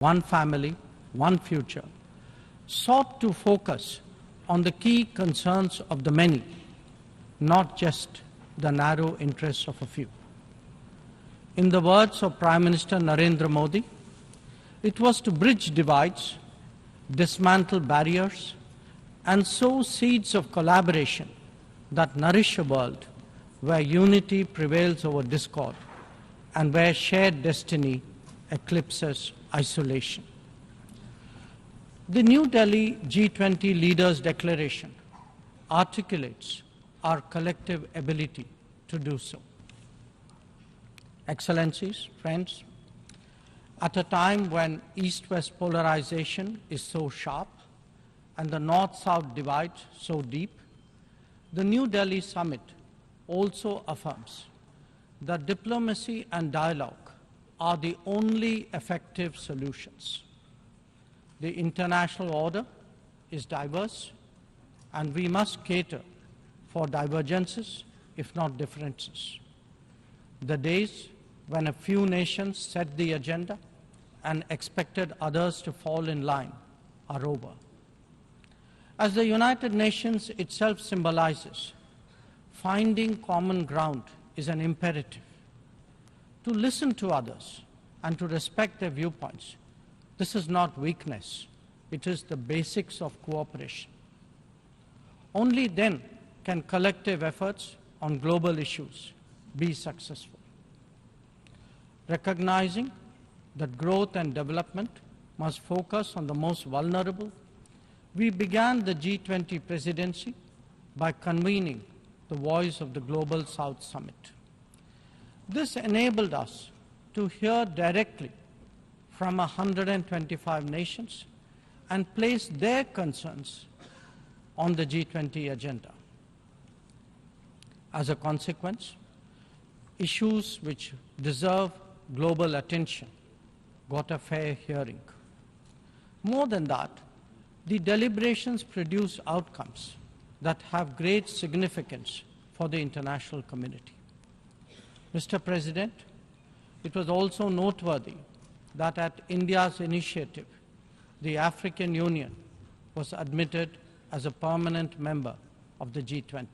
One Family, One Future, sought to focus on the key concerns of the many, not just the narrow interests of a few. In the words of Prime Minister Narendra Modi, it was to bridge divides, dismantle barriers, and sow seeds of collaboration that nourish a world where unity prevails over discord and where shared destiny eclipses isolation. The New Delhi G20 Leaders' Declaration articulates our collective ability to do so. Excellencies, friends, at a time when East-West polarization is so sharp and the North-South divide so deep, the New Delhi Summit also affirms that diplomacy and dialogue are the only effective solutions. The international order is diverse, and we must cater for divergences, if not differences. The days when a few nations set the agenda and expected others to fall in line are over. As the United Nations itself symbolizes, finding common ground is an imperative. To listen to others and to respect their viewpoints, this is not weakness, it is the basics of cooperation. Only then can collective efforts on global issues be successful. Recognizing that growth and development must focus on the most vulnerable, we began the G20 presidency by convening the Voice of the Global South Summit. This enabled us to hear directly from 125 nations and place their concerns on the G20 agenda. As a consequence, issues which deserve global attention got a fair hearing. More than that, the deliberations produce outcomes that have great significance for the international community. Mr. President, it was also noteworthy that at India's initiative, the African Union was admitted as a permanent member of the G20.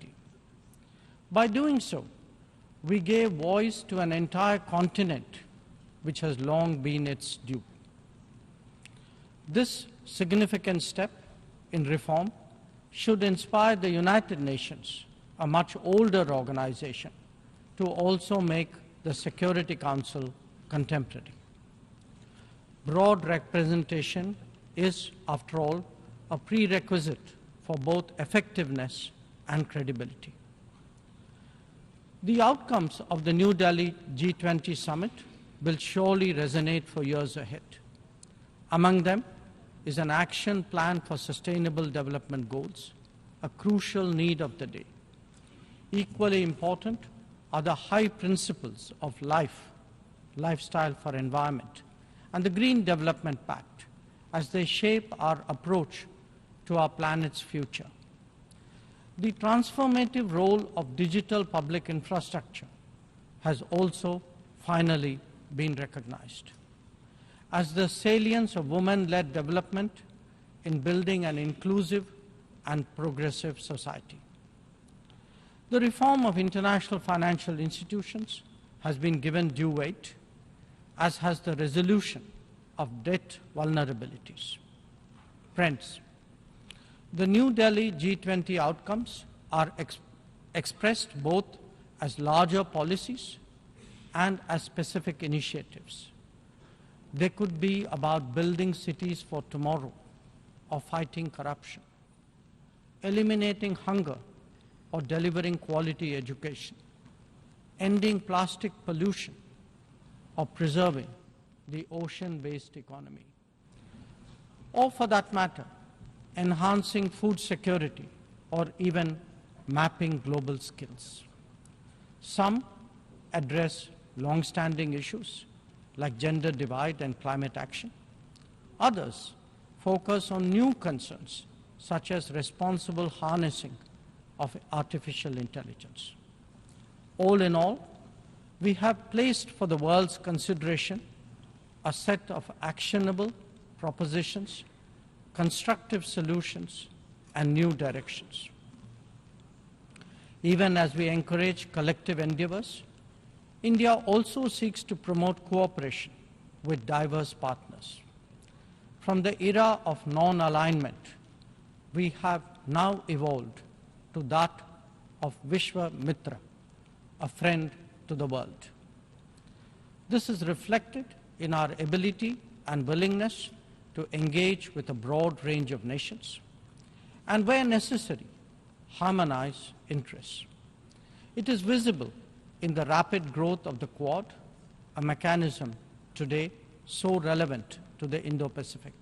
By doing so, we gave voice to an entire continent which has long been its due. This significant step in reform should inspire the United Nations, a much older organization, to also make the Security Council contemporary. Broad representation is, after all, a prerequisite for both effectiveness and credibility. The outcomes of the New Delhi G20 summit will surely resonate for years ahead. Among them is an action plan for sustainable development goals, a crucial need of the day. Equally important are the high principles of lifestyle for environment, and the Green Development Pact as they shape our approach to our planet's future. The transformative role of digital public infrastructure has also finally been recognized as the salience of women-led development in building an inclusive and progressive society. The reform of international financial institutions has been given due weight, as has the resolution of debt vulnerabilities. Friends, the New Delhi G20 outcomes are expressed both as larger policies and as specific initiatives. They could be about building cities for tomorrow, or fighting corruption, eliminating hunger, or delivering quality education, ending plastic pollution, or preserving the ocean-based economy, or for that matter, enhancing food security, or even mapping global skills. Some address long-standing issues like gender divide and climate action. Others focus on new concerns such as responsible harnessing of artificial intelligence. All in all, we have placed for the world's consideration a set of actionable propositions, constructive solutions, and new directions. Even as we encourage collective endeavors, India also seeks to promote cooperation with diverse partners. From the era of non-alignment, we have now evolved to that of Vishwa Mitra, a friend to the world. This is reflected in our ability and willingness to engage with a broad range of nations and, where necessary, harmonize interests. It is visible in the rapid growth of the Quad, a mechanism today so relevant to the Indo-Pacific.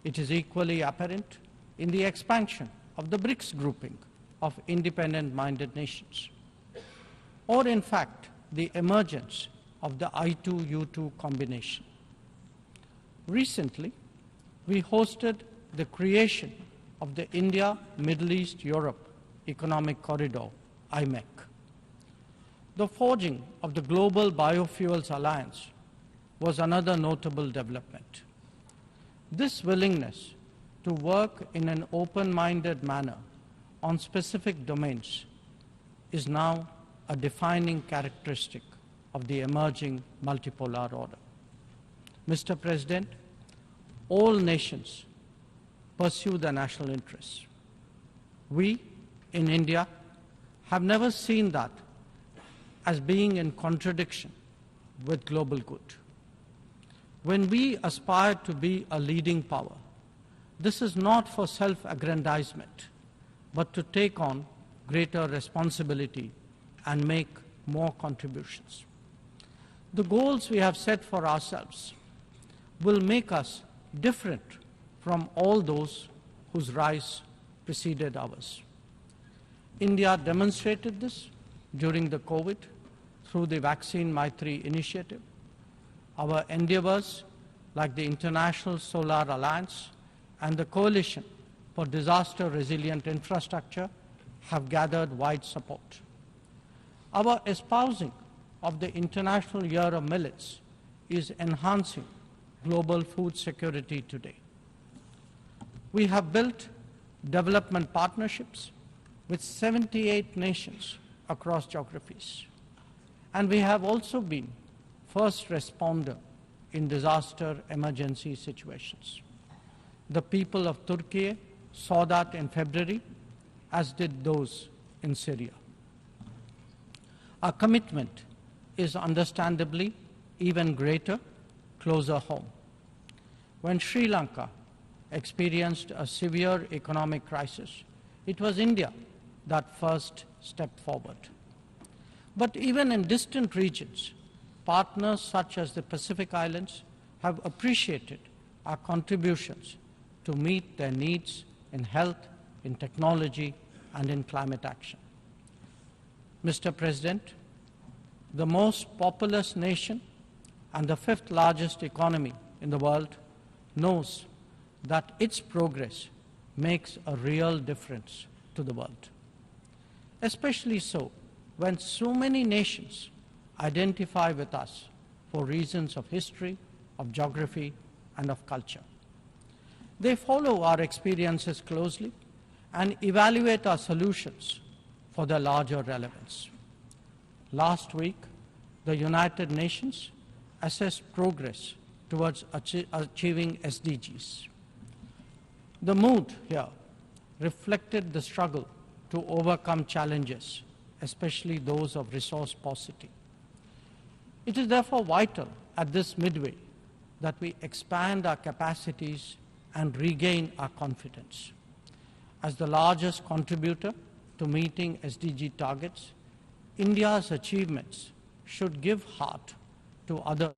It is equally apparent in the expansion of the BRICS grouping of independent-minded nations, or in fact, the emergence of the I2U2 combination. Recently, we hosted the creation of the India, Middle East, Europe Economic Corridor, IMEC. The forging of the Global Biofuels Alliance was another notable development. This willingness to work in an open-minded manner on specific domains is now a defining characteristic of the emerging multipolar order. Mr. President, all nations pursue their national interests. We, in India, have never seen that as being in contradiction with global good. When we aspire to be a leading power, this is not for self-aggrandizement, but to take on greater responsibility and make more contributions. The goals we have set for ourselves will make us different from all those whose rise preceded ours. India demonstrated this during the COVID through the Vaccine Maitri initiative. Our endeavors, like the International Solar Alliance and the Coalition for Disaster-Resilient Infrastructure, have gathered wide support. Our espousing of the International Year of Millets is enhancing global food security today. We have built development partnerships with 78 nations across geographies. And we have also been first responder in disaster emergency situations. The people of Turkey saw that in February, as did those in Syria. Our commitment is understandably even greater closer home. When Sri Lanka experienced a severe economic crisis, it was India that first stepped forward. But even in distant regions, partners such as the Pacific Islands have appreciated our contributions to meet their needs in health, in technology, and in climate action. Mr. President, the most populous nation and the fifth largest economy in the world knows that its progress makes a real difference to the world. Especially so when so many nations identify with us for reasons of history, of geography, and of culture. They follow our experiences closely and evaluate our solutions for their larger relevance. Last week, the United Nations assessed progress towards achieving SDGs. The mood here reflected the struggle to overcome challenges, especially those of resource paucity. It is therefore vital at this midway that we expand our capacities and regain our confidence. As the largest contributor to meeting SDG targets, India's achievements should give heart to others